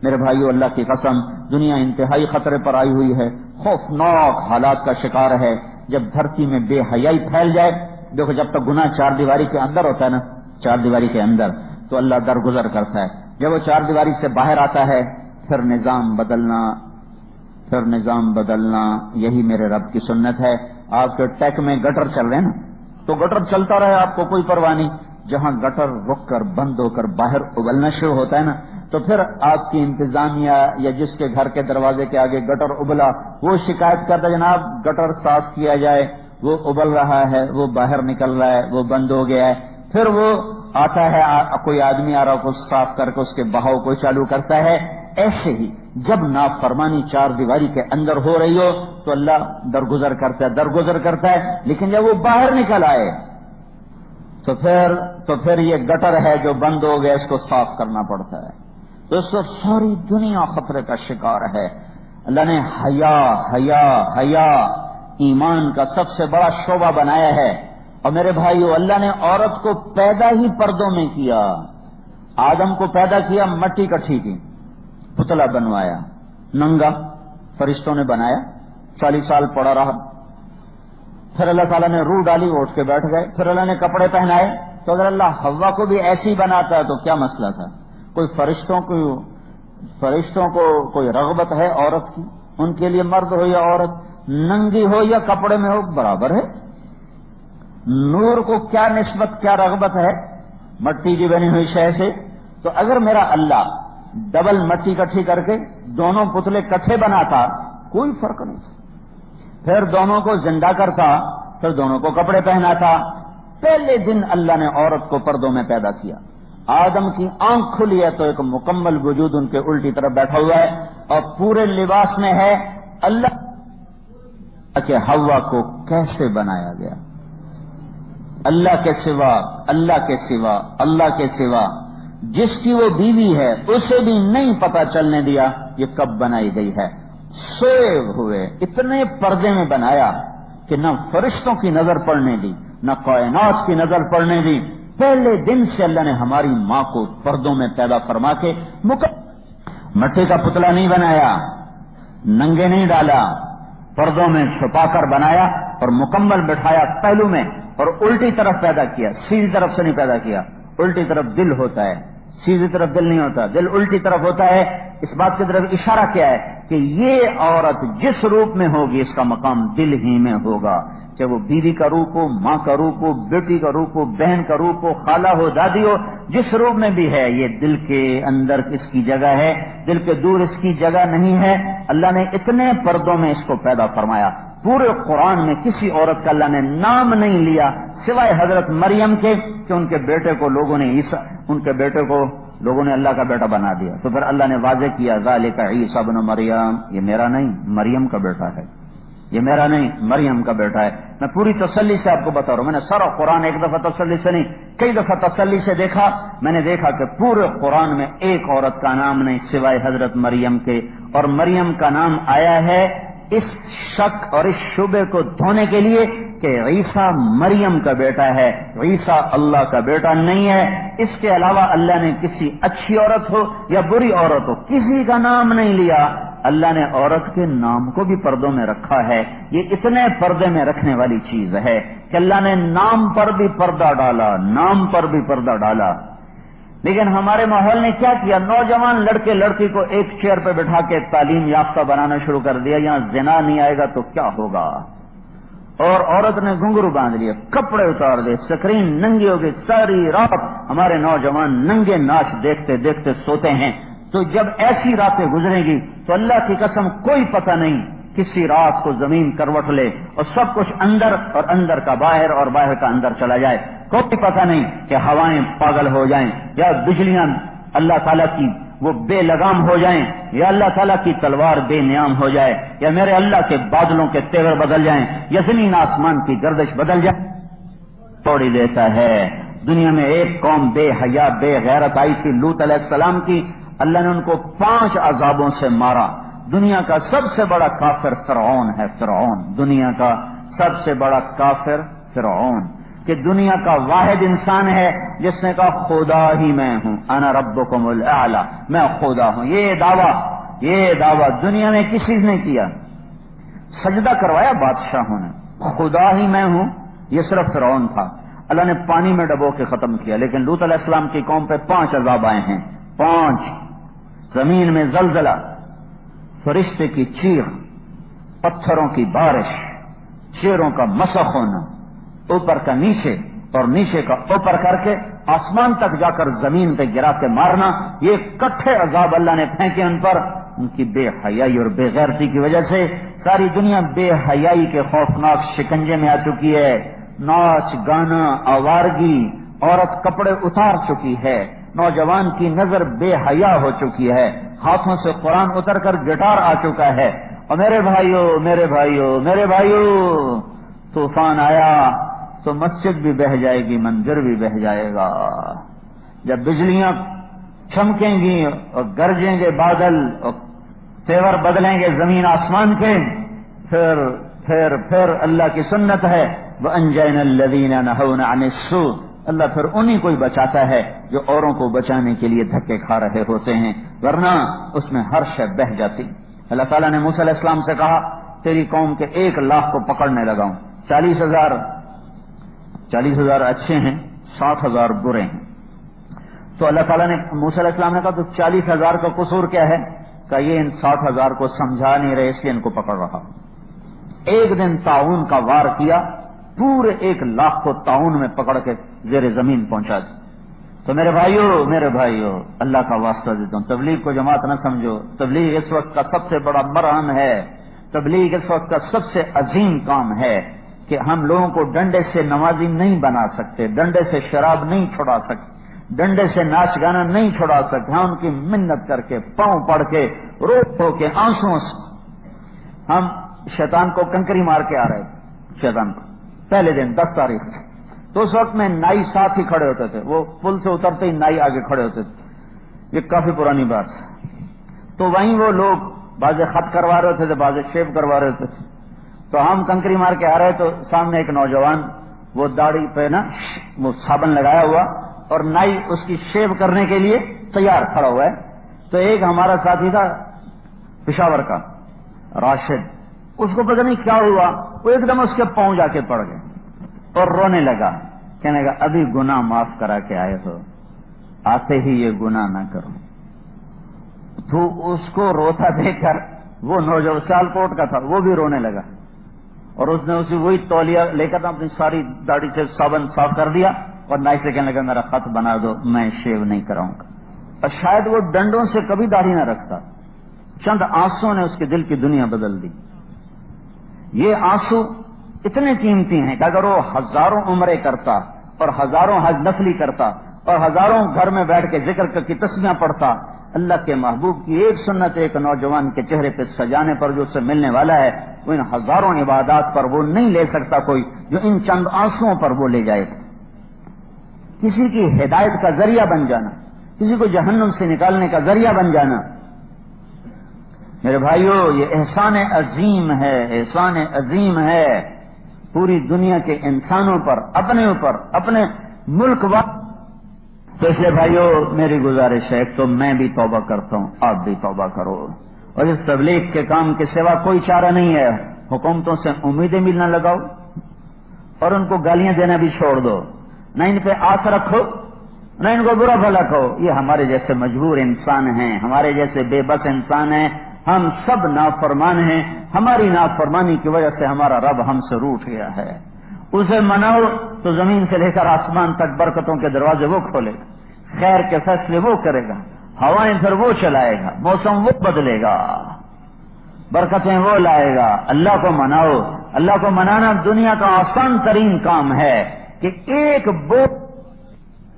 میرے بھائیو اللہ کی قسم دنیا انتہائی خطرے پر آئی ہوئی ہے، خوفناک حالات کا شکار ہے۔ جب دھرتی میں بے حیائی پھیل جائے، دیکھو جب تک گناہ چار دیواری کے اندر ہوتا ہے نا، چار دیواری کے اندر تو اللہ درگزر کرتا ہے، جب وہ چار دیواری سے باہر آتا ہے پھر نظام بدلنا، یہی میرے رب کی سنت ہے۔ آپ کے ٹیک میں گٹر چل رہے ہیں نا، تو گٹر چلتا رہے، آپ کو کوئی پرواہ نہیں۔ جہاں گٹر رک کر بند ہو کر باہر ابلنا شروع ہوتا ہے نا، تو پھر آپ کی انتظامیہ یا جس کے گھر کے دروازے کے آگے گٹر ابلا، وہ شکایت کرتا ہے جناب گٹر صاف کیا جائے، وہ ابل رہا ہے، وہ باہر نکل رہا ہے، وہ بند ہو گیا ہے۔ پھر وہ آتا ہے، کوئی آدمی آ رہا ہو، کو صاف کر کے اس کے بہاؤ کو چالو کرتا ہے۔ ایسے ہی جب نافرمانی چار دیواری کے اندر ہو رہی ہو تو اللہ درگزر کرتا ہے، لیکن جب وہ باہر نکل آئے تو پھر یہ گٹر ہے جو بند ہو گیا، اس کو صاف کرنا پڑتا ہے۔ تو اس سے ساری دنیا خطرے کا شکار ہے۔ اللہ نے حیا ایمان کا سب سے بڑا شعبہ بنایا ہے۔ اور میرے بھائیو اللہ نے عورت کو پیدا ہی پردوں میں کیا۔ آدم کو پیدا کیا مٹی کٹھی کی، پتلا بنوایا، ننگا فرشتوں نے بنایا، 40 سال پڑا رہا، پھر اللہ تعالیٰ نے روح ڈالی، وہ اٹھ کے بیٹھ گئے، پھر اللہ نے کپڑے پہنائے۔ تو اگر اللہ ہوا کو بھی ایسی بناتا ہے تو کیا مسئلہ تھا؟ کوئی فرشتوں کو کوئی رغبت ہے عورت کی؟ ان کے لیے مرد ہو یا عورت، ننگی ہو یا کپڑے میں ہو، برابر ہے۔ نور کو کیا نسبت، کیا رغبت ہے مٹی کی بنی ہوئی شے سے؟ تو اگر میرا اللہ ڈبل مٹی کٹھی کر کے دونوں پتلے کٹھے بناتا کوئی فرق نہیں تھا، پھر دونوں کو زندہ کرتا، پھر دونوں کو کپڑے پہناتا۔ پہلے دن اللہ نے عورت کو پردوں میں پیدا کیا، آدم کی آنکھ کھلی ہے تو ایک مکمل وجود ان کے الٹی طرف بیٹھا ہوا ہے اور پورے لباس میں ہے۔ اللہ کہ ہوا کو کیسے بنایا گیا؟ اللہ کے سوا جس کی وہ بیوی ہے اسے بھی نہیں پتا چلنے دیا یہ کب بنائی گئی ہے۔ سوئے ہوئے اتنے پردے میں بنایا کہ نہ فرشتوں کی نظر پڑنے دی، نہ کائنات کی نظر پڑنے دی۔ پہلے دن سے اللہ نے ہماری ماں کو پردوں میں پیدا فرما کے مٹی کا پتلا نہیں بنایا، ننگے نہیں ڈالا، پردوں میں چھپا کر بنایا اور مکمل بٹھایا پہلو میں، اور الٹی طرف پیدا کیا، سیدھی طرف سے نہیں پیدا کیا۔ الٹی طرف دل ہوتا ہے، سیدھی طرف دل نہیں ہوتا، دل الٹی طرف ہوتا ہے۔ اس بات کی طرف اشارہ کیا ہے کہ یہ عورت جس روپ میں ہوگی اس کا مقام دل ہی میں ہوگا، چاہے وہ بیوی کا روپ ہو، ماں کا روپ ہو، بیٹی کا روپ ہو، بہن کا روپ ہو، خالہ ہو، دادی ہو، جس روپ میں بھی ہے یہ دل کے اندر اس کی جگہ ہے، دل کے دور اس کی جگہ نہیں ہے۔ اللہ نے اتنے پردوں میں اس کو پیدا فرمایا۔ پورے قرآن میں کسی عورت کا اللہ نے نام نہیں لیا سوائے حضرت مریم کے کہ ان کے بیٹے کو لوگوں نے اللہ کا بیٹا بنا دیا، تو پھر اللہ نے واضح کیا ذالک عیسی ابن مریم، یہ میرا نہیں مریم کا بیٹا ہے، یہ میرا نہیں مریم کا بیٹا ہے۔ میں پوری تسلی سے آپ کو بتا رہا ہوں، میں نے سارا قرآن ایک دفعہ تسلی سے نہیں کئی دفعہ تسلی سے دیکھا، میں نے دیکھا کہ پورے قرآن میں ایک عورت کا نام نہیں سوائے حضرت مریم کے، اور مریم کا نام آیا ہے اس شک اور اس شبے کو دھونے کے لیے کہ عیسیٰ مریم کا بیٹا ہے، عیسیٰ اللہ کا بیٹا نہیں ہے۔ اس کے علاوہ اللہ نے کسی اچھی عورت ہو یا بری عورت ہو کسی کا نام نہیں لیا۔ اللہ نے عورت کے نام کو بھی پردوں میں رکھا ہے۔ یہ اتنے پردے میں رکھنے والی چیز ہے کہ اللہ نے نام پر بھی پردہ ڈالا، لیکن ہمارے ماحول نے کیا کیا؟ نوجوان لڑکے لڑکی کو ایک چیئر پہ بٹھا کے تعلیم یافتہ بنانا شروع کر دیا، یہاں زنا نہیں آئے گا تو کیا ہوگا؟ اور عورت نے گھنگرو باندھ لیے، کپڑے اتار دے، سکرین ننگی ہو گئی، ساری رات ہمارے نوجوان ننگے ناچ دیکھتے دیکھتے سوتے ہیں۔ تو جب ایسی راتیں گزریں گی تو اللہ کی قسم کوئی پتہ نہیں کسی رات کو زمین کروٹ لے اور سب کچھ اندر اور اندر کا باہر اور باہر کا اندر چلا جائے، کوئی پتہ نہیں کہ ہوائیں پاگل ہو جائیں یا بجلیاں اللہ تعالیٰ کی وہ بے لگام ہو جائیں یا اللہ تعالیٰ کی تلوار بے نیام ہو جائے یا میرے اللہ کے بادلوں کے تیور بدل جائیں یا زمین آسمان کی گردش بدل جائے۔ توڑی دیتا ہے۔ دنیا میں ایک قوم بے حیا بے غیرت آئی تھی لوط علیہ السلام کی، اللہ نے ان کو 5 عذابوں سے مارا۔ دنیا کا سب سے بڑا کافر فرعون ہے، فرعون دنیا کا سب سے بڑا کافر فرعون۔ کہ دنیا کا واحد انسان ہے جس نے کہا خدا ہی میں ہوں، انا ربکم الاعلی، میں خدا ہوں. یہ دعویٰ دنیا میں کسی نے کیا؟ سجدہ کروایا بادشاہوں نے، خدا ہی میں ہوں. یہ صرف فرعون تھا، اللہ نے پانی میں ڈبو کے ختم کیا. لیکن لوط علیہ السلام کی قوم پہ 5 عذاب آئے ہیں. 5. زمین میں زلزلہ، فرشتے کی چیخ، پتھروں کی بارش، شیروں کا مسخ ہونا، اوپر کا نیچے اور نیچے کا اوپر کر کے آسمان تک جا کر زمین پہ گرا کے مارنا. یہ کٹھے عذاب اللہ نے پھینکے ان پر. ان کی بے حیائی اور بے غیرتی کی وجہ سے ساری دنیا بے حیائی کے خوفناک شکنجے میں آ چکی ہے. ناچ گانا، آوارگی، عورت کپڑے اتار چکی ہے، نوجوان کی نظر بے حیا ہو چکی ہے، ہاتھوں سے قرآن اتر کر گٹار آ چکا ہے. اور میرے بھائیو طوفان آیا تو مسجد بھی بہہ جائے گی، مندر بھی بہہ جائے گا. جب بجلیاں چمکیں گی اور گرجیں گے بادل اور تیور بدلیں گے زمین آسمان کے، پھر اللہ کی سنت ہے وَأَنْجَيْنَا الَّذِينَ نَهَوْنَ عَنِ السُّوءِ. اللہ پھر انہی کو ہی بچاتا ہے جو اوروں کو بچانے کے لیے دھکے کھا رہے ہوتے ہیں، ورنہ اس میں ہر شے بہہ جاتی. اللہ تعالیٰ نے موسیٰ علیہ السلام سے کہا تیری قوم کے 1 لاکھ کو پکڑنے لگاؤں، 40,000 اچھے ہیں، 60,000 برے ہیں. تو اللہ تعالیٰ نے موسیٰ علیہ السلام نے کہا تو 40,000 کا قصور کیا ہے؟ کہ یہ ان 60,000 کو سمجھا نہیں رہے اس لیے ان کو پکڑ رہا. ایک دن طاعون کا وار کیا، پورے 1 لاکھ کو طاعون میں پکڑ کے زیر زمین پہنچا دی. تو میرے بھائیو اللہ کا واسطہ دیتا ہوں، تبلیغ کو جماعت نہ سمجھو. تبلیغ اس وقت کا سب سے بڑا مرہم ہے، تبلیغ اس وقت کا سب سے عظیم کام ہے کہ ہم لوگوں کو ڈنڈے سے نمازی نہیں بنا سکتے، ڈنڈے سے شراب نہیں چھڑا سکتے، ڈنڈے سے ناچ گانا نہیں چھڑا سکتے. ہم ان کی منت کر کے، پاؤں پڑ کے، رو ہو کے، آنسوں سے ہم شیطان کو کنکری مار کے آ رہے تھے. شیطان کو پہلے دن 10 تاریخ تو اس وقت میں نائی ساتھ ہی کھڑے ہوتے تھے، وہ پل سے اترتے ہی نائی آگے کھڑے ہوتے تھے. یہ کافی پرانی بات ہے. تو وہیں وہ لوگ بعض خط کروا رہے تھے، بعض شیو کروا رہے تھے. تو ہم کنکری مار کے آ رہے تو سامنے ایک نوجوان وہ داڑھی پہ نا وہ صابن لگایا ہوا اور نائی اس کی شیو کرنے کے لیے تیار کھڑا ہوا ہے. تو ایک ہمارا ساتھی تھا پشاور کا راشد، اس کو پتہ نہیں کیا ہوا، وہ ایک دم اس کے پاؤں جا کے پڑ گئے اور رونے لگا، کہنے لگا ابھی گناہ معاف کرا کے آئے ہو، آتے ہی یہ گناہ نہ کرو. تو اس کو روتا دیکھ کر وہ نوجوان سیالکوٹ کا تھا وہ بھی رونے لگا اور اس نے اسے وہی تولیہ لے کر اپنی ساری داڑھی سے صابن صاف کر دیا اور نائی سے کہنے لگا میرا خط بنا دو، میں شیو نہیں کراؤں گا. اور شاید وہ ڈنڈوں سے کبھی داڑھی نہ رکھتا، چند آنسوں نے اس کے دل کی دنیا بدل دی. یہ آنسو اتنے قیمتی ہیں کہ اگر وہ 1000 عمرے کرتا اور 1000 حج نفلی کرتا اور 1000 گھر میں بیٹھ کے ذکر کی تسبیحاں پڑھتا، اللہ کے محبوب کی ایک سنت ایک نوجوان کے چہرے پہ سجانے پر جو اسے ملنے والا ہے وہ ان 1000 عبادات پر وہ نہیں لے سکتا کوئی جو ان چند آنسوؤں پر وہ لے جائے. کسی کی ہدایت کا ذریعہ بن جانا، کسی کو جہنم سے نکالنے کا ذریعہ بن جانا. میرے بھائیو یہ احسان عظیم ہے، احسان عظیم ہے پوری دنیا کے انسانوں پر، اپنے اوپر، اپنے ملک وقت. تو اس لیے بھائیو میری گزارش ہے تو میں بھی توبہ کرتا ہوں، آپ بھی توبہ کرو اور اس تبلیغ کے کام کے سوا کوئی چارہ نہیں ہے. حکومتوں سے امیدیں بھی نہ لگاؤ اور ان کو گالیاں دینا بھی چھوڑ دو، نہ ان پہ آس رکھو نہ ان کو برا بھلا کہو. یہ ہمارے جیسے مجبور انسان ہیں، ہمارے جیسے بے بس انسان ہیں، ہم سب نافرمان ہیں. ہماری نافرمانی کی وجہ سے ہمارا رب ہم سے روٹھ گیا ہے. اسے مناؤ تو زمین سے لے کر آسمان تک برکتوں کے دروازے وہ کھولے گا، خیر کے فیصلے وہ کرے گا، ہوائیں پھر وہ چلائے گا، موسم وہ بدلے گا، برکتیں وہ لائے گا. اللہ کو مناؤ. اللہ کو منانا دنیا کا آسان ترین کام ہے کہ ایک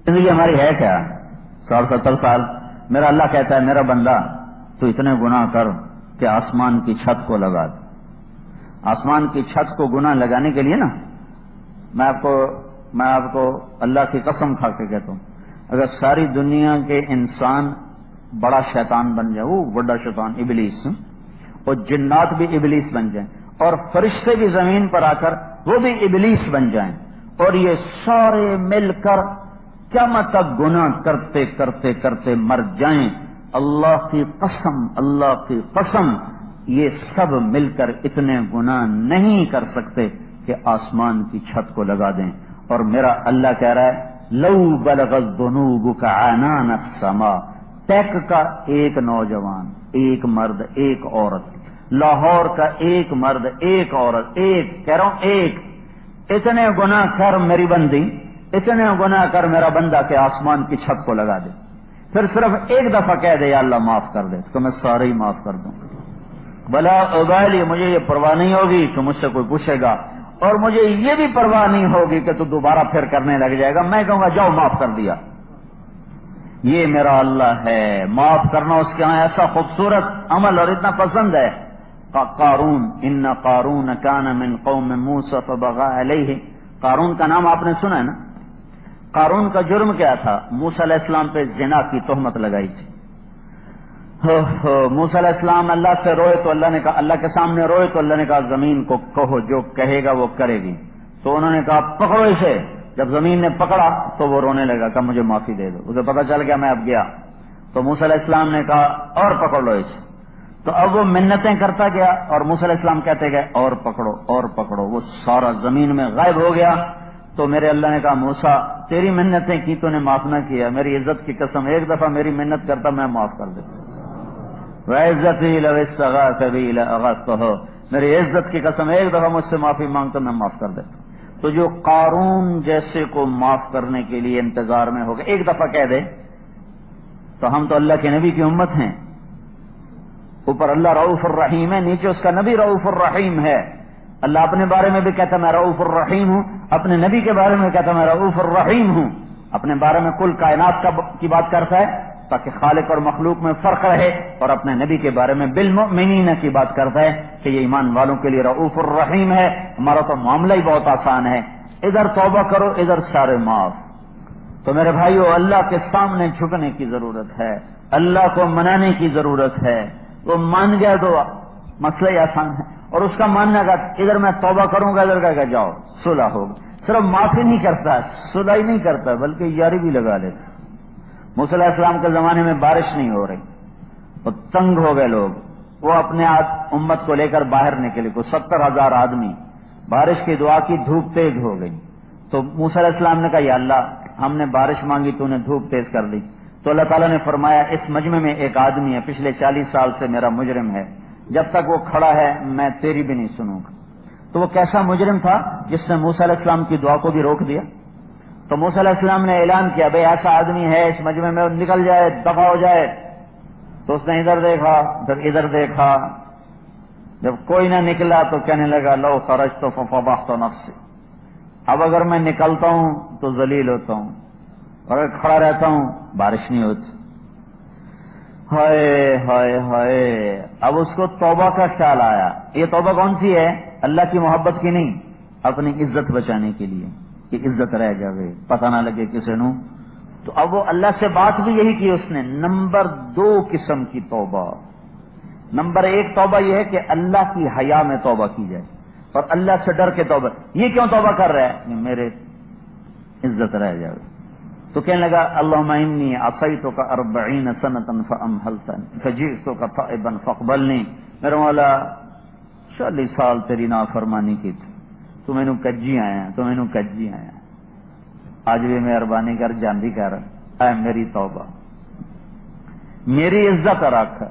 زندگی ہماری ہے کیا 60-70 سال. میرا اللہ کہتا ہے میرا بندہ تو اتنے گناہ کر کہ آسمان کی چھت کو لگا دے. آسمان کی چھت کو گناہ لگانے کے لیے نا میں آپ کو اللہ کی قسم کھا کے کہتا ہوں، اگر ساری دنیا کے انسان بڑا شیطان بن جائے، وہ بڑا شیطان ابلیس، اور جنات بھی ابلیس بن جائیں اور فرشتے بھی زمین پر آ کر وہ بھی ابلیس بن جائیں اور یہ سارے مل کر قیامت تک گناہ کرتے کرتے کرتے مر جائیں، اللہ کی قسم یہ سب مل کر اتنے گناہ نہیں کر سکتے کہ آسمان کی چھت کو لگا دیں۔ اور میرا اللہ کہہ رہا ہے لو بلغت ذنوبک عنان السماء، ٹیک کا ایک نوجوان، ایک مرد، ایک عورت، لاہور کا ایک مرد، ایک عورت، ایک کہہ رہا ہوں ایک، اتنے گناہ کر میری بندی، اتنے گناہ کر میرا بندہ کہ آسمان کی چھت کو لگا دے، پھر صرف ایک دفعہ کہہ دے یا اللہ معاف کر دے تو میں سارے ہی معاف کر دوں، بلا ابالی، مجھے یہ پرواہ نہیں ہوگی کہ مجھ سے کوئی پوچھے گا، اور مجھے یہ بھی پرواہ نہیں ہوگی کہ تو دوبارہ پھر کرنے لگ جائے گا، میں کہوں گا جاؤ معاف کر دیا۔ یہ میرا اللہ ہے، معاف کرنا اس کے ہاں ایسا خوبصورت عمل اور اتنا پسند ہے۔ قارون، ان قارون کان من قوم موسیٰ فبغى علیہ، قارون کا نام آپ نے سنا ہے نا؟ قارون کا جرم کیا تھا؟ موسیٰ علیہ السلام پہ زنا کی تہمت لگائی تھی۔ موسیٰ علیہ السلام اللہ سے روئے تو اللہ نے کہا، اللہ کے سامنے روئے تو اللہ نے کہا زمین کو کہو جو کہے گا وہ کرے گی، تو انہوں نے کہا پکڑو اسے، جب زمین نے پکڑا تو وہ رونے لگا، کہا مجھے معافی دے دو، اسے پتا چل گیا میں اب گیا، تو موسیٰ علیہ السلام نے کہا اور پکڑ لو اسے، تو اب وہ منتیں کرتا گیا اور موسیٰ علیہ السلام کہتے گئے اور پکڑو اور پکڑو، وہ سارا زمین میں غائب ہو گیا۔ تو میرے اللہ نے کہا موسیٰ تیری منتیں کی تو نے معاف نہ کیا، میری عزت کی قسم ایک دفعہ میری منت کرتا میں معاف کر دیتا، وعزتی لو استغاث بی لاغثتہ، میری عزت کی قسم ایک دفعہ مجھ سے معافی مانگتا میں معاف کر دیتا۔ تو جو قارون جیسے کو معاف کرنے کے لیے انتظار میں ہوگا، ایک دفعہ کہہ دے تو ہم تو اللہ کے نبی کی امت ہیں، اوپر اللہ رؤوف الرحیم ہے، نیچے اس کا نبی رؤوف الرحیم ہے۔ اللہ اپنے بارے میں بھی کہتا میں رؤوف الرحیم ہوں، اپنے نبی کے بارے میں کہتا میں رؤوف الرحیم ہوں، اپنے بارے میں کل کائنات کی بات کرتا ہے تاکہ خالق اور مخلوق میں فرق رہے، اور اپنے نبی کے بارے میں بالمؤمنین کی بات کرتا ہے کہ یہ ایمان والوں کے لیے رؤوف الرحیم ہے۔ ہمارا تو معاملہ ہی بہت آسان ہے، ادھر توبہ کرو ادھر سارے معاف۔ تو میرے بھائیو اللہ کے سامنے جھکنے کی ضرورت ہے، اللہ کو منانے کی ضرورت ہے، وہ مان گیا تو مسئلہ ہی آسان ہے، اور اس کا ماننا کا ادھر میں توبہ کروں گا ادھر کہ جاؤ صلح ہوگا، صرف معافی نہیں کرتا، صلح ہی نہیں کرتا بلکہ یاری بھی لگا لیتا۔ موسیٰ علیہ السلام کے زمانے میں بارش نہیں ہو رہی، وہ تنگ ہو گئے لوگ، وہ اپنے امت کو لے کر باہر نکلے، کو 70,000 آدمی، بارش کی دعا کی، دھوپ تیز ہو گئی، تو موسیٰ علیہ السلام نے کہا یا اللہ ہم نے بارش مانگی تو نے دھوپ تیز کر دی، تو اللہ تعالیٰ نے فرمایا اس مجمع میں ایک آدمی ہے پچھلے 40 سال سے میرا مجرم ہے، جب تک وہ کھڑا ہے میں تیری بھی نہیں سنوں گا۔ تو وہ کیسا مجرم تھا جس نے موسیٰ علیہ السلام کی دعا کو بھی روک دیا؟ تو موسیٰ علیہ السلام نے اعلان کیا بھئی ایسا آدمی ہے اس مجمع میں، نکل جائے دفع ہو جائے۔ تو اس نے ادھر دیکھا پھر ادھر دیکھا، جب کوئی نہ نکلا تو کہنے لگا لو خرجت ففضحت نفسی، اب اگر میں نکلتا ہوں تو ذلیل ہوتا ہوں، اگر کھڑا رہتا ہوں بارش نہیں ہوتی۔ ہائے ہائے ہائے، اب اس کو توبہ کا خیال آیا۔ یہ توبہ کون سی ہے؟ اللہ کی محبت کی نہیں، اپنی عزت بچانے کے لیے کہ عزت رہ جائے، پتہ نہ لگے کسی نو۔ تو اب وہ اللہ سے بات بھی یہی کی اس نے۔ نمبر 2 قسم کی توبہ، نمبر 1 توبہ یہ ہے کہ اللہ کی حیا میں توبہ کی جائے اور اللہ سے ڈر کے توبہ۔ یہ کیوں توبہ کر رہا ہے کہ میرے عزت رہ جائے، تو کہنے لگا اللہم انی عصیتک 40 سنۃ فامہلتنی فجئتک تائبا فاقبلنی، میرے مولا 40 سال تیری نافرمانی کی تھی، تو میں نو کجی آیا، آج بھی مہربانی کر جاندی کر اے میری توبہ، میری عزت رکھ۔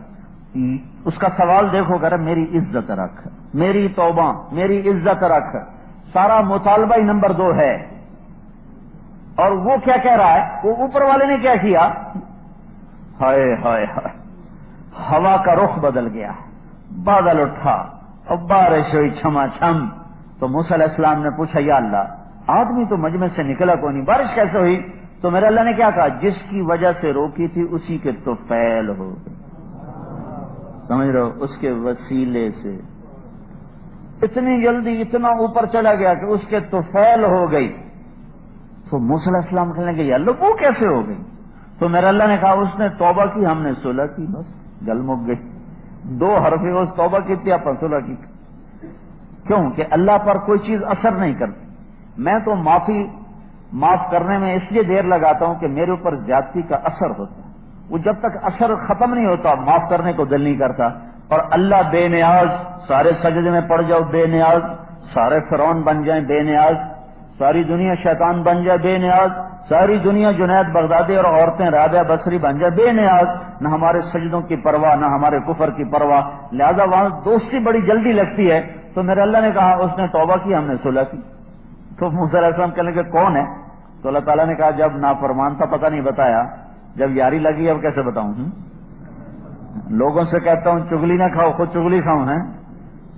اس کا سوال دیکھو کر میری عزت رکھ، میری توبہ، میری عزت رکھ، سارا مطالبہ ہی نمبر 2 ہے۔ اور وہ کیا کہہ رہا ہے؟ وہ اوپر والے نے کیا کیا؟ ہائے ہائے ہائے، ہوا کا رخ بدل گیا، بادل اٹھا اور بارش ہوئی چھما چھم۔ تو موسیٰ علیہ السلام نے پوچھا یا اللہ آدمی تو مجمع سے نکلا کو نہیں، بارش کیسے ہوئی؟ تو میرے اللہ نے کیا کہا؟ جس کی وجہ سے روکی تھی اسی کے تو فعل ہو گئی، سمجھ رہے ہو؟ اس کے وسیلے سے اتنی جلدی اتنا اوپر چلا گیا کہ اس کے تو فعل ہو گئی۔ تو موسیٰ علیہ السلام کہنے لگے یا اللہ وہ کیسے ہو گئی؟ تو میرے اللہ نے کہا اس نے توبہ کی، ہم نے صلح کی، بس گل مک گئی۔ 2 حرفیں توبہ کی تھی، آپ صلح کی تھی۔ کیوں کہ اللہ پر کوئی چیز اثر نہیں کرتی، میں تو معاف کرنے میں اس لیے دیر لگاتا ہوں کہ میرے اوپر زیادتی کا اثر ہوتا ہے، وہ جب تک اثر ختم نہیں ہوتا معاف کرنے کو دل نہیں کرتا۔ اور اللہ بے نیاز، سارے سجدے میں پڑ جاؤ بے نیاز، سارے فرعون بن جائیں بے نیاز، ساری دنیا شیطان بن جائے بے نیاز، ساری دنیا جنید بغدادی اور عورتیں رابعہ بصری بن جائے بے نیاز، نہ ہمارے سجدوں کی پرواہ نہ ہمارے کفر کی پرواہ، لہذا وہاں دوستی بڑی جلدی لگتی ہے۔ تو میرے اللہ نے کہا اس نے توبہ کی، ہم نے صلح کی۔ تو موسیٰ علیہ السلام کہنے لگے کون ہے؟ تو اللہ تعالیٰ نے کہا جب نافرمان تھا پتہ نہیں بتایا، جب یاری لگی اب کیسے بتاؤں؟ لوگوں سے کہتا ہوں چگلی نہ کھاؤ، خود چگلی کھاؤں ہے،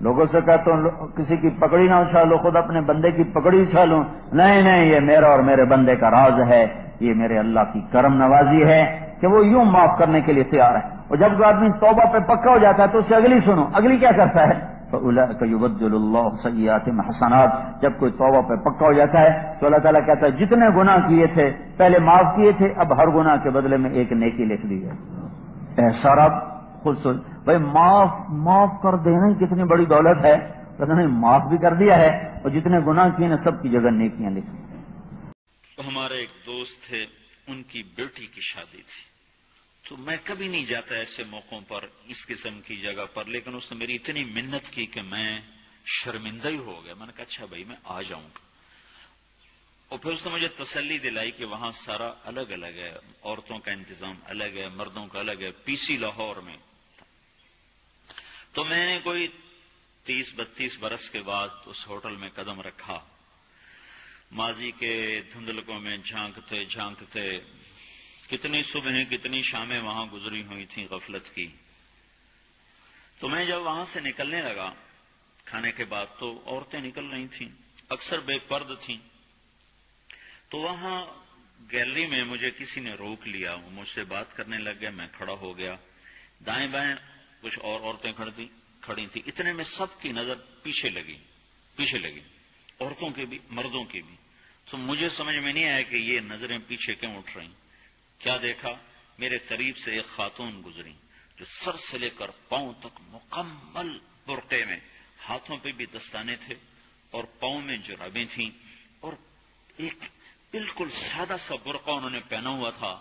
لوگوں سے کہتا ہوں کسی کی پکڑی نہ اچھالو، خود اپنے بندے کی پکڑی اچھالوں۔ نہیں نہیں، یہ میرا اور میرے بندے کا راز ہے، یہ میرے اللہ کی کرم نوازی ہے کہ وہ یوں معاف کرنے کے لیے تیار ہے۔ اور جب کوئی آدمی توبہ پہ پکا ہو جاتا ہے تو اسے اگلی سنو، اگلی کیا کرتا ہے؟ فَأُولَٰئِكَ يُبَدِّلُ اللَّهُ سَيِّئَاتِهِمْ حَسَنَاتٍ۔ جب کوئی توبہ پہ پکا ہو جاتا ہے تو اللہ تعالیٰ کہتا ہے جتنے گناہ کیے تھے پہلے معاف کیے تھے، اب ہر گناہ کے بدلے میں ایک نیکی لکھ دی ہے۔ احسا رب خود سن بھائی، معاف کر دینا کتنی بڑی دولت ہے، پتہ نہیں معاف بھی کر دیا ہے اور جتنے گناہ کیے نا سب کی جگہ نیکیاں لکھ دی۔ ہمارے ایک دوست تھے، ان کی بیٹی کی شادی تھی، تو میں کبھی نہیں جاتا ایسے موقعوں پر اس قسم کی جگہ پر، لیکن اس نے میری اتنی منت کی کہ میں شرمندہ ہی ہو گیا۔ میں نے کہا اچھا بھائی میں آ جاؤں گا، اور پھر اس نے مجھے تسلی دلائی کہ وہاں سارا الگ الگ ہے، عورتوں کا انتظام الگ ہے، مردوں کا الگ ہے، پی سی لاہور میں۔ تو میں نے کوئی 30-32 برس کے بعد اس ہوٹل میں قدم رکھا، ماضی کے دھندلکوں میں جھانکتے کتنی صبحیں کتنی شامیں وہاں گزری ہوئی تھیں غفلت کی۔ تو میں جب وہاں سے نکلنے لگا کھانے کے بعد تو عورتیں نکل رہی تھیں، اکثر بے پرد تھیں، تو وہاں گیلری میں مجھے کسی نے روک لیا، وہ مجھ سے بات کرنے لگ گیا، میں کھڑا ہو گیا، دائیں بائیں کچھ اور عورتیں کھڑی تھیں، اتنے میں سب کی نظر پیچھے لگی، عورتوں کی بھی مردوں کی بھی۔ تو مجھے سمجھ میں نہیں آیا کہ یہ نظریں پیچھے کیوں اٹھ رہی۔ کیا دیکھا، میرے قریب سے ایک خاتون گزری جو سر سے لے کر پاؤں تک مکمل برقعے میں، ہاتھوں پہ بھی دستانے تھے اور پاؤں میں جرابیں تھیں، اور ایک بالکل سادہ سا برقع انہوں نے پہنا ہوا تھا۔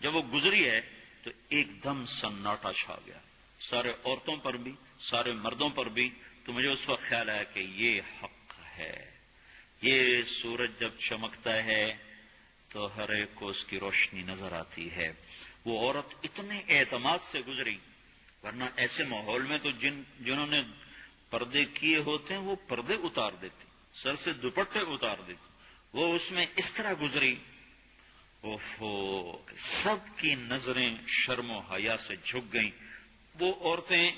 جب وہ گزری ہے تو ایک دم سناٹا چھا گیا، سارے عورتوں پر بھی سارے مردوں پر بھی۔ تو مجھے اس وقت خیال آیا کہ یہ حق ہے، یہ سورج جب چمکتا ہے تو ہر ایک کو اس کی روشنی نظر آتی ہے۔ وہ عورت اتنے اعتماد سے گزری، ورنہ ایسے ماحول میں تو جنہوں نے پردے کیے ہوتے ہیں وہ پردے اتار دیتے، سر سے دوپٹے اتار دیتے، وہ اس میں اس طرح گزری، سب کی نظریں شرم و حیا سے جھک گئیں۔ وہ عورتیں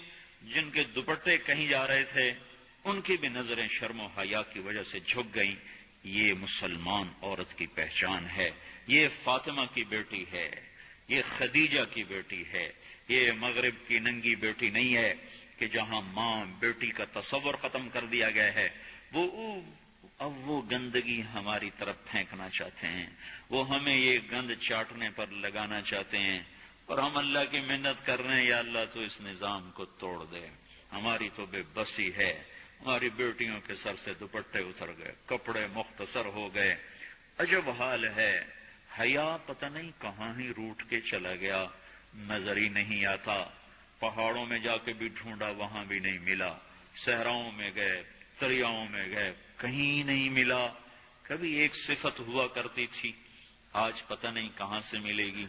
جن کے دوپٹے کہیں جا رہے تھے ان کی بھی نظریں شرم و حیا کی وجہ سے جھک گئیں۔ یہ مسلمان عورت کی پہچان ہے، یہ فاطمہ کی بیٹی ہے، یہ خدیجہ کی بیٹی ہے، یہ مغرب کی ننگی بیٹی نہیں ہے کہ جہاں ماں بیٹی کا تصور ختم کر دیا گیا ہے، اب وہ گندگی ہماری طرف پھینکنا چاہتے ہیں، وہ ہمیں یہ گند چاٹنے پر لگانا چاہتے ہیں، اور ہم اللہ کی منت کر رہے ہیں یا اللہ تو اس نظام کو توڑ دے۔ ہماری تو بے بسی ہے، ہماری بیٹیوں کے سر سے دوپٹے اتر گئے، کپڑے مختصر ہو گئے، عجب حال ہے۔ حیا پتہ نہیں کہاں ہی روٹ کے چلا گیا، نظر ہی نہیں آتا۔ پہاڑوں میں جا کے بھی ڈھونڈا، وہاں بھی نہیں ملا، صحراؤں میں گئے، دریاؤں میں گئے، کہیں نہیں ملا۔ کبھی ایک صفت ہوا کرتی تھی، آج پتہ نہیں کہاں سے ملے گی،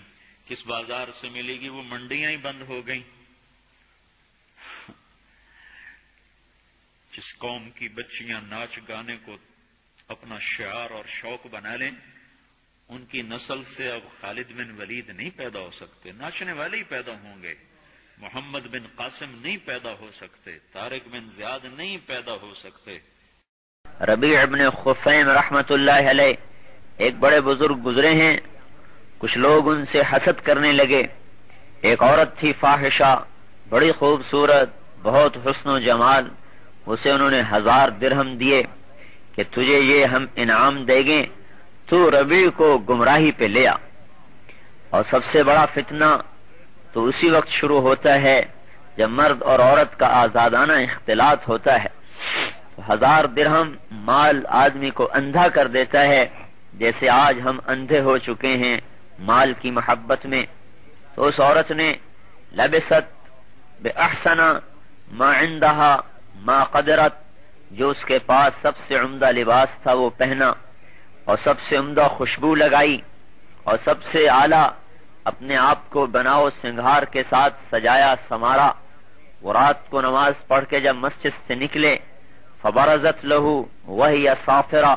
کس بازار سے ملے گی، وہ منڈیاں ہی بند ہو گئیں۔ جس قوم کی بچیاں ناچ گانے کو اپنا شعار اور شوق بنا لیں، ان کی نسل سے اب خالد بن ولید نہیں پیدا ہو سکتے، ناچنے والے ہی پیدا ہوں گے۔ محمد بن قاسم نہیں پیدا ہو سکتے، طارق بن زیاد نہیں پیدا ہو سکتے۔ ربیع ابن خفیم رحمت اللہ علیہ ایک بڑے بزرگ گزرے ہیں، کچھ لوگ ان سے حسد کرنے لگے۔ ایک عورت تھی فاحشہ، بڑی خوبصورت، بہت حسن و جمال، اسے انہوں نے 1000 درہم دیے کہ تجھے یہ ہم انعام دیں گے، تو ربیع کو گمراہی پہ لے آ۔ اور سب سے بڑا فتنہ تو اسی وقت شروع ہوتا ہے جب مرد اور عورت کا آزادانہ اختلاط ہوتا ہے۔ 1000 درہم مال آدمی کو اندھا کر دیتا ہے، جیسے آج ہم اندھے ہو چکے ہیں مال کی محبت میں۔ تو اس عورت نے لبست بأحسن ما عندها ما قدرت، جو اس کے پاس سب سے عمدہ لباس تھا وہ پہنا، اور سب سے عمدہ خوشبو لگائی، اور سب سے اعلیٰ اپنے آپ کو بناؤ سنگھار کے ساتھ سجایا سمارا۔ وہ رات کو نماز پڑھ کے جب مسجد سے نکلے، فبرزت لہو وہی صافرہ،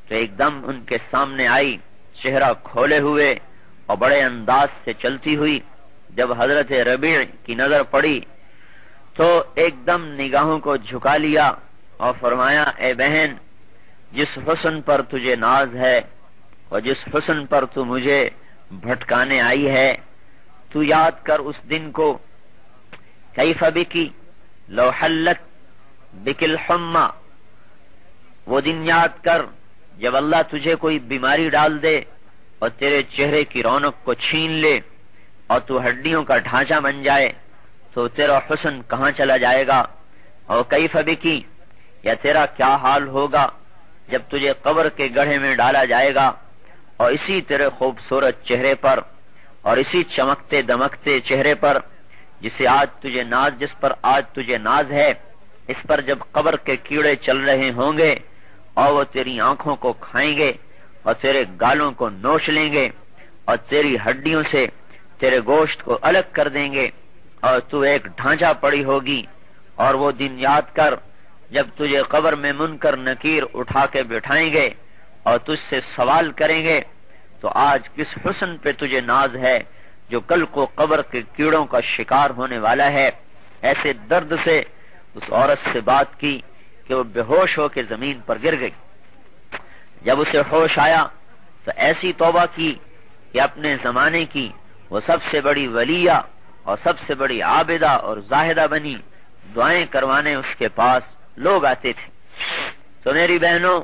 تو ایک دم ان کے سامنے آئی چہرہ کھولے ہوئے اور بڑے انداز سے چلتی ہوئی۔ جب حضرت ربیع کی نظر پڑی تو ایک دم نگاہوں کو جھکا لیا اور فرمایا، اے بہن، جس حسن پر تجھے ناز ہے اور جس حسن پر تو مجھے بھٹکانے آئی ہے، تو یاد کر اس دن کو، کیف بکی لو حلت بک الحمى، وہ دن یاد کر جب اللہ تجھے کوئی بیماری ڈال دے اور تیرے چہرے کی رونق کو چھین لے اور تو ہڈیوں کا ڈھانچہ بن جائے، تو تیرا حسن کہاں چلا جائے گا؟ اور کیف بکی، یا تیرا کیا حال ہوگا جب تجھے قبر کے گڑھے میں ڈالا جائے گا، اور اسی تیرے خوبصورت چہرے پر اور اسی چمکتے دمکتے چہرے پر جس پر آج تجھے ناز ہے، اس پر جب قبر کے کیڑے چل رہے ہوں گے اور وہ تیری آنکھوں کو کھائیں گے اور تیرے گالوں کو نوچ لیں گے اور تیری ہڈیوں سے تیرے گوشت کو الگ کر دیں گے اور تو ایک ڈھانچہ پڑی ہوگی، اور وہ دن یاد کر جب تجھے قبر میں منکر نکیر اٹھا کے بٹھائیں گے اور تجھ سے سوال کریں گے تو آج کس حسن پہ تجھے ناز ہے جو کل کو قبر کے کیڑوں کا شکار ہونے والا ہے۔ ایسے درد سے اس عورت سے بات کی کہ وہ بے ہوش ہو کے زمین پر گر گئی۔ جب اسے ہوش آیا تو ایسی توبہ کی کہ اپنے زمانے کی وہ سب سے بڑی ولیہ اور سب سے بڑی عابدہ اور زاہدہ بنی، دعائیں کروانے اس کے پاس لوگ آتے تھے۔ تو میری بہنوں،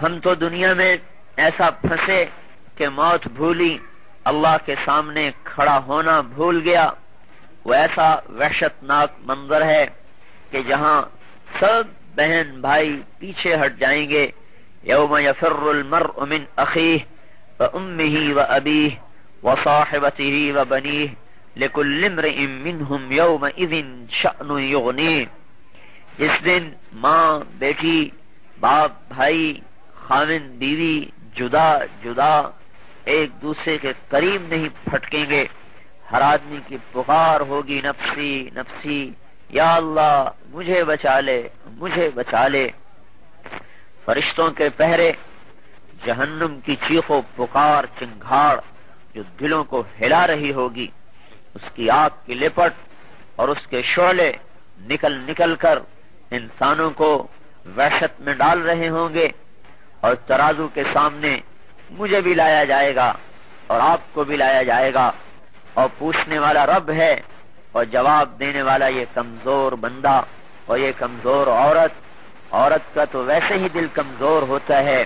ہم تو دنیا میں ایسا پھنسے کہ موت بھولی، اللہ کے سامنے کھڑا ہونا بھول گیا۔ وہ ایسا وحشت ناک منظر ہے کہ جہاں سب بہن بھائی پیچھے ہٹ جائیں گے۔ یوم یفر المرء من اخیہ وامہ وابیہ وصاحبتہ وبنیہ لکل امرئ منہم یومئذ شأن یغنیہ۔ اس دن ماں بیٹی، باپ بھائی، خاوند بیوی جدا جدا ایک دوسرے کے قریب نہیں پھٹکیں گے۔ ہر آدمی کی پکار ہوگی، نفسی نفسی، یا اللہ مجھے بچا لے، مجھے بچا لے۔ فرشتوں کے پہرے، جہنم کی چیخ و پکار چنگھاڑ جو دلوں کو ہلا رہی ہوگی، اس کی آگ کی لپٹ اور اس کے شعلے نکل نکل کر انسانوں کو وحشت میں ڈال رہے ہوں گے، اور ترازو کے سامنے مجھے بھی لایا جائے گا اور آپ کو بھی لایا جائے گا، اور پوچھنے والا رب ہے اور جواب دینے والا یہ کمزور بندہ اور یہ کمزور عورت۔ عورت کا تو ویسے ہی دل کمزور ہوتا ہے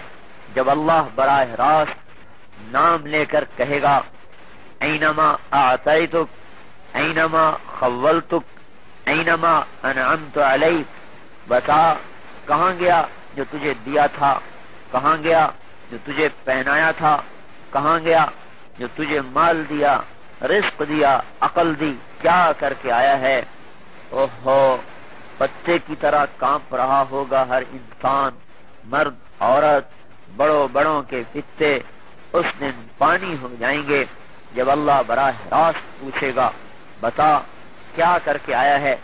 جب اللہ براہ راست نام لے کر کہے گا، اینما اعطیتک، اینما خولتک، اینما انعمت علیک، بتا کہاں گیا جو تجھے دیا تھا، کہاں گیا جو تجھے پہنایا تھا، کہاں گیا جو تجھے مال دیا، رزق دیا، عقل دی، کیا کر کے آیا ہے؟ اوہو، پتے کی طرح کانپ رہا ہوگا ہر انسان، مرد عورت، بڑوں بڑوں کے پتے اس دن پانی ہو جائیں گے جب اللہ براہ راست پوچھے گا، بتا کیا کر کے آیا ہے؟